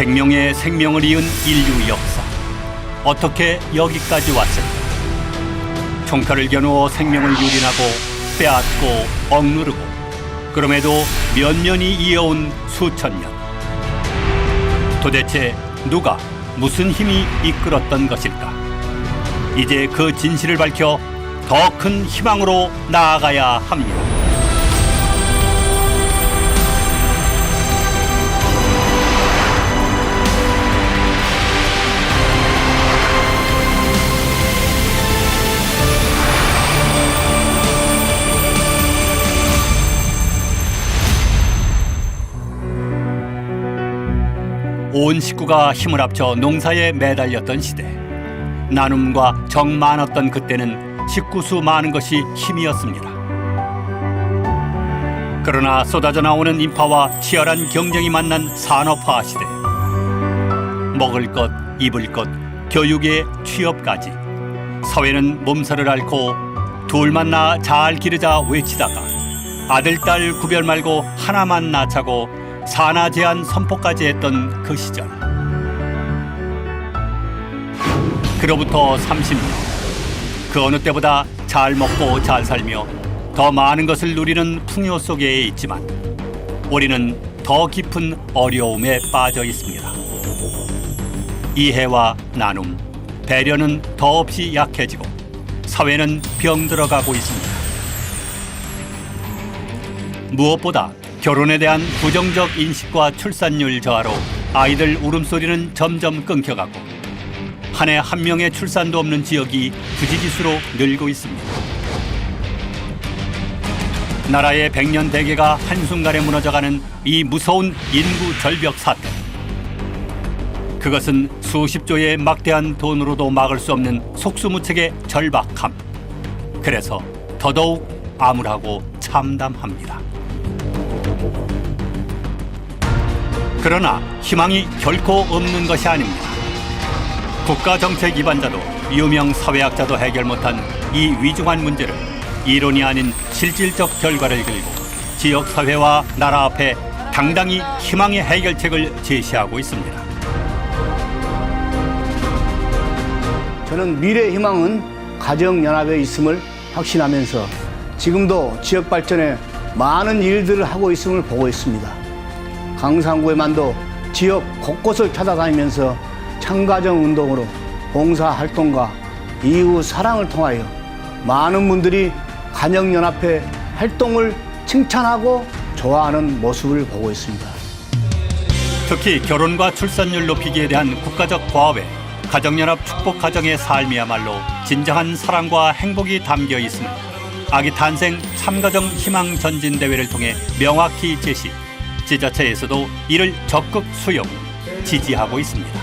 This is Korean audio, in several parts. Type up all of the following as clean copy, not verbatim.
생명에 생명을 이은 인류 역사. 어떻게 여기까지 왔을까? 총칼을 겨누어 생명을 유린하고 빼앗고 억누르고 그럼에도 면면이 이어온 수천 년. 도대체 누가 무슨 힘이 이끌었던 것일까? 이제 그 진실을 밝혀 더 큰 희망으로 나아가야 합니다. 온 식구가 힘을 합쳐 농사에 매달렸던 시대. 나눔과 정 많았던 그때는 식구수 많은 것이 힘이었습니다. 그러나 쏟아져 나오는 인파와 치열한 경쟁이 만난 산업화 시대. 먹을 것, 입을 것, 교육에 취업까지. 사회는 몸살을 앓고 둘만 낳아 잘 기르자 외치다가 아들, 딸 구별 말고 하나만 낳자고 산하 제한 선포까지 했던 그 시절. 그로부터 30년. 그 어느 때보다 잘 먹고 잘 살며 더 많은 것을 누리는 풍요 속에 있지만 우리는 더 깊은 어려움에 빠져 있습니다. 이해와 나눔, 배려는 더없이 약해지고 사회는 병들어가고 있습니다. 무엇보다 결혼에 대한 부정적 인식과 출산율 저하로 아이들 울음소리는 점점 끊겨가고 한 해 한 명의 출산도 없는 지역이 부지기수로 늘고 있습니다. 나라의 백년 대계가 한순간에 무너져가는 이 무서운 인구 절벽 사태. 그것은 수십조의 막대한 돈으로도 막을 수 없는 속수무책의 절박함. 그래서 더더욱 암울하고 참담합니다. 그러나 희망이 결코 없는 것이 아닙니다. 국가정책 입안자도 유명 사회학자도 해결 못한 이 위중한 문제를 이론이 아닌 실질적 결과를 들고 지역사회와 나라 앞에 당당히 희망의 해결책을 제시하고 있습니다. 저는 미래의 희망은 가정연합에 있음을 확신하면서 지금도 지역 발전에 많은 일들을 하고 있음을 보고 있습니다. 강상구에만도 지역 곳곳을 찾아다니면서 참가정 운동으로 봉사활동과 이웃 사랑을 통하여 많은 분들이 가정연합회 활동을 칭찬하고 좋아하는 모습을 보고 있습니다. 특히 결혼과 출산율 높이기에 대한 국가적 과업에 가정연합 축복가정의 삶이야말로 진정한 사랑과 행복이 담겨 있음을 아기 탄생 참가정 희망 전진 대회를 통해 명확히 제시, 지자체에서도 이를 적극 수용, 지지하고 있습니다.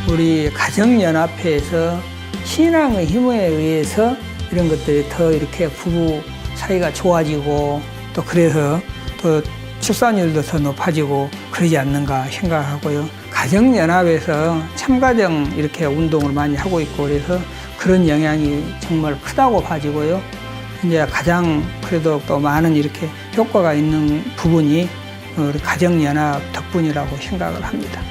우리 가정연합회에서 신앙의 힘에 의해서 이런 것들이 더 이렇게 부부 사이가 좋아지고 또 그래서 또 출산율도 더 높아지고 그러지 않는가 생각하고요. 가정연합에서 참가정 이렇게 운동을 많이 하고 있고 그래서 그런 영향이 정말 크다고 봐지고요. 이제 가장 그래도 또 많은 이렇게 효과가 있는 부분이 우리 가정연합 덕분이라고 생각을 합니다.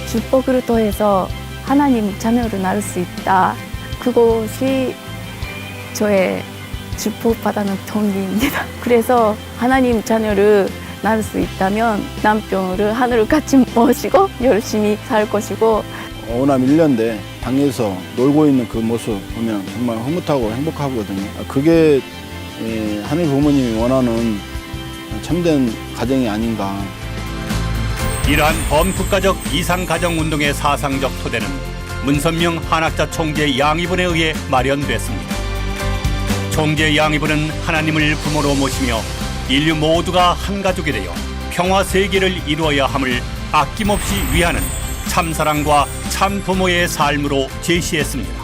축복을 통해서 하나님 자녀를 낳을 수 있다. 그것이 저의 축복받는 동기입니다. 그래서 하나님 자녀를 낳을 수 있다면 남편을 하늘을 같이 모시고 열심히 살 것이고 오남 1년대 방에서 놀고 있는 그 모습 보면 정말 흐뭇하고 행복하거든요. 그게 하늘 부모님이 원하는 참된 가정이 아닌가. 이러한 범국가적 이상가정운동의 사상적 토대는 문선명 한학자 총재 양이분에 의해 마련됐습니다. 총재 양이분은 하나님을 부모로 모시며 인류 모두가 한 가족이 되어 평화 세계를 이루어야 함을 아낌없이 위하는 참사랑과 참부모의 삶으로 제시했습니다.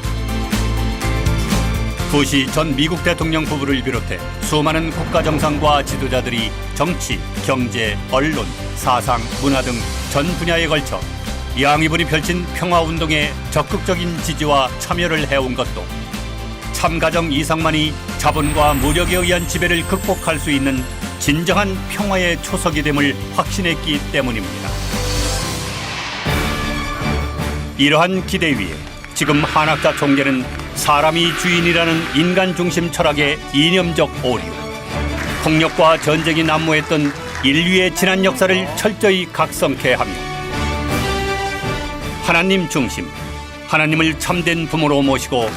부시 전 미국 대통령 부부를 비롯해 수많은 국가정상과 지도자들이 정치, 경제, 언론, 사상, 문화 등 전 분야에 걸쳐 양이분이 펼친 평화운동에 적극적인 지지와 참여를 해온 것도 참가정 이상만이 자본과 무력에 의한 지배를 극복할 수 있는 진정한 평화의 초석이 됨을 확신했기 때문입니다. 이러한 기대 위에 지금 한학자 총재는 사람이 주인이라는 인간 중심 철학의 이념적 오류, 폭력과 전쟁이 난무했던 인류의 지난 역사를 철저히 각성케 하며 하나님 중심, 하나님을 참된 부모로 모시고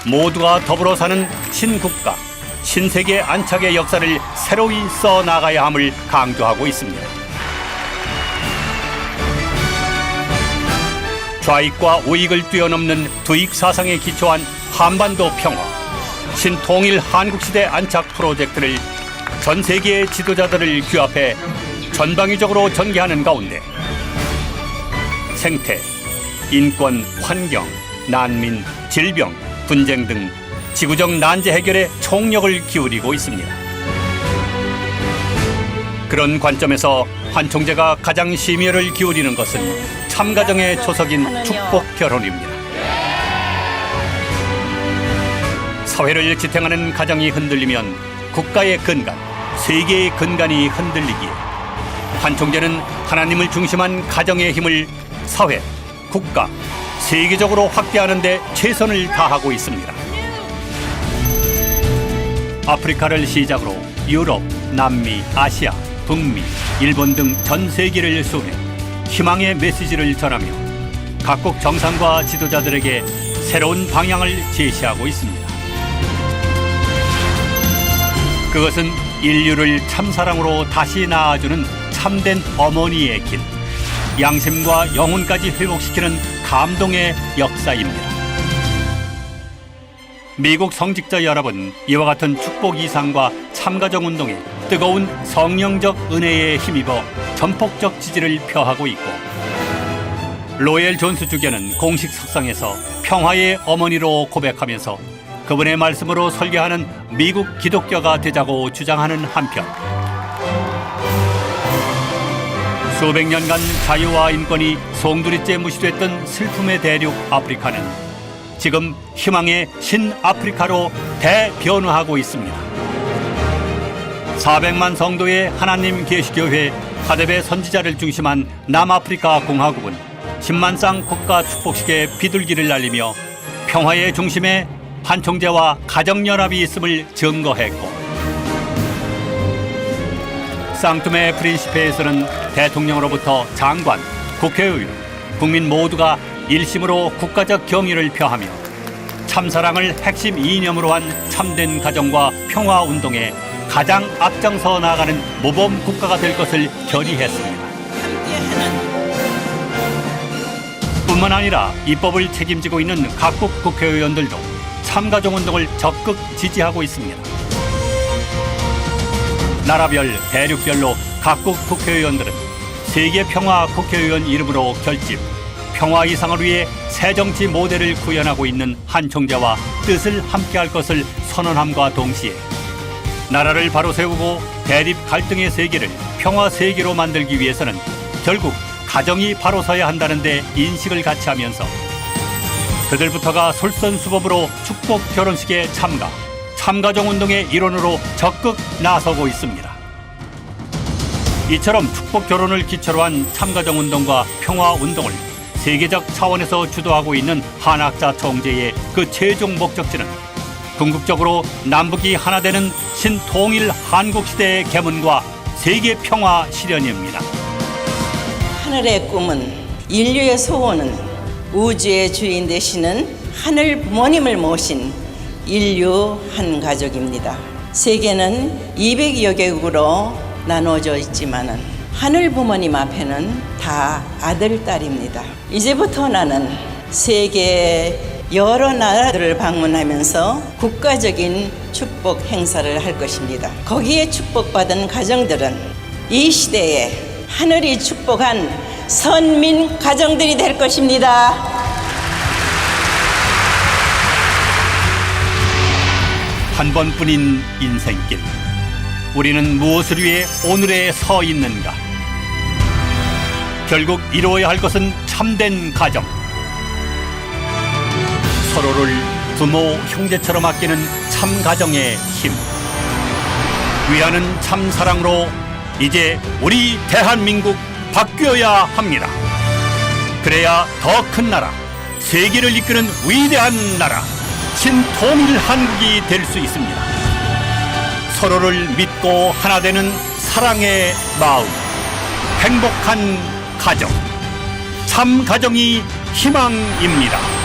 모두가 더불어 사는 신국가, 신세계 안착의 역사를 새로이 써나가야 함을 강조하고 있습니다. 좌익과 우익을 뛰어넘는 두익 사상에 기초한 한반도 평화, 신통일 한국시대 안착 프로젝트를 전 세계의 지도자들을 규합해 전방위적으로 전개하는 가운데 생태, 인권, 환경, 난민, 질병, 분쟁 등 지구적 난제 해결에 총력을 기울이고 있습니다. 그런 관점에서 한 총재가 가장 심혈을 기울이는 것은 참가정의 초석인 축복 결혼입니다. 사회를 지탱하는 가정이 흔들리면 국가의 근간, 세계의 근간이 흔들리기에 한 총재는 하나님을 중심한 가정의 힘을 사회, 국가, 세계적으로 확대하는 데 최선을 다하고 있습니다. 아프리카를 시작으로 유럽, 남미, 아시아, 북미, 일본 등 전 세계를 수해 희망의 메시지를 전하며 각국 정상과 지도자들에게 새로운 방향을 제시하고 있습니다. 그것은 인류를 참사랑으로 다시 낳아주는 참된 어머니의 길, 양심과 영혼까지 회복시키는 감동의 역사입니다. 미국 성직자 여러분, 이와 같은 축복 이상과 참가정 운동에 뜨거운 성령적 은혜에 힘입어 전폭적 지지를 표하고 있고, 로엘 존스 주교는 공식 석상에서 평화의 어머니로 고백하면서 그분의 말씀으로 설교하는 미국 기독교가 되자고 주장하는 한편, 수백 년간 자유와 인권이 송두리째 무시됐던 슬픔의 대륙 아프리카는 지금 희망의 신아프리카로 대변화하고 있습니다. 400만 성도의 하나님 계시교회 하데베 선지자를 중심한 남아프리카 공화국은 10만 쌍 국가 축복식의 비둘기를 날리며 평화의 중심에 한 총재와 가정연합이 있음을 증거했고, 쌍투메 프린시페에서는 대통령으로부터 장관, 국회의원, 국민 모두가 일심으로 국가적 경의를 표하며 참사랑을 핵심 이념으로 한 참된 가정과 평화운동에 가장 앞장서 나가는 모범 국가가 될 것을 결의했습니다. 뿐만 아니라 입법을 책임지고 있는 각국 국회의원들도 참가정 운동을 적극 지지하고 있습니다. 나라별, 대륙별로 각국 국회의원들은 세계평화 국회의원 이름으로 결집, 평화 이상을 위해 새정치 모델을 구현하고 있는 한 총재와 뜻을 함께할 것을 선언함과 동시에 나라를 바로 세우고 대립 갈등의 세계를 평화 세계로 만들기 위해서는 결국 가정이 바로 서야 한다는 데 인식을 같이 하면서 그들부터가 솔선수범으로 축복 결혼식에 참가정 운동의 일원으로 적극 나서고 있습니다. 이처럼 축복 결혼을 기초로 한 참가정 운동과 평화 운동을 세계적 차원에서 주도하고 있는 한학자 총재의 그 최종 목적지는 궁극적으로 남북이 하나 되는 신통일 한국시대의 계문과 세계 평화 실현입니다. 하늘의 꿈은, 인류의 소원은 우주의 주인 되시는 하늘 부모님을 모신 인류 한 가족입니다. 세계는 200여 개국으로 나눠져 있지만은 하늘 부모님 앞에는 다 아들, 딸입니다. 이제부터 나는 세계 여러 나라들을 방문하면서 국가적인 축복 행사를 할 것입니다. 거기에 축복받은 가정들은 이 시대에 하늘이 축복한 선민 가정들이 될 것입니다. 한 번뿐인 인생길, 우리는 무엇을 위해 오늘에 서 있는가? 결국 이루어야 할 것은 참된 가정. 서로를 부모, 형제처럼 아끼는 참 가정의 힘. 위하는 참 사랑으로 이제 우리 대한민국 바뀌어야 합니다. 그래야 더 큰 나라, 세계를 이끄는 위대한 나라, 신통일 한국이 될 수 있습니다. 서로를 믿고 하나 되는 사랑의 마음, 행복한 가정, 참 가정이 희망입니다.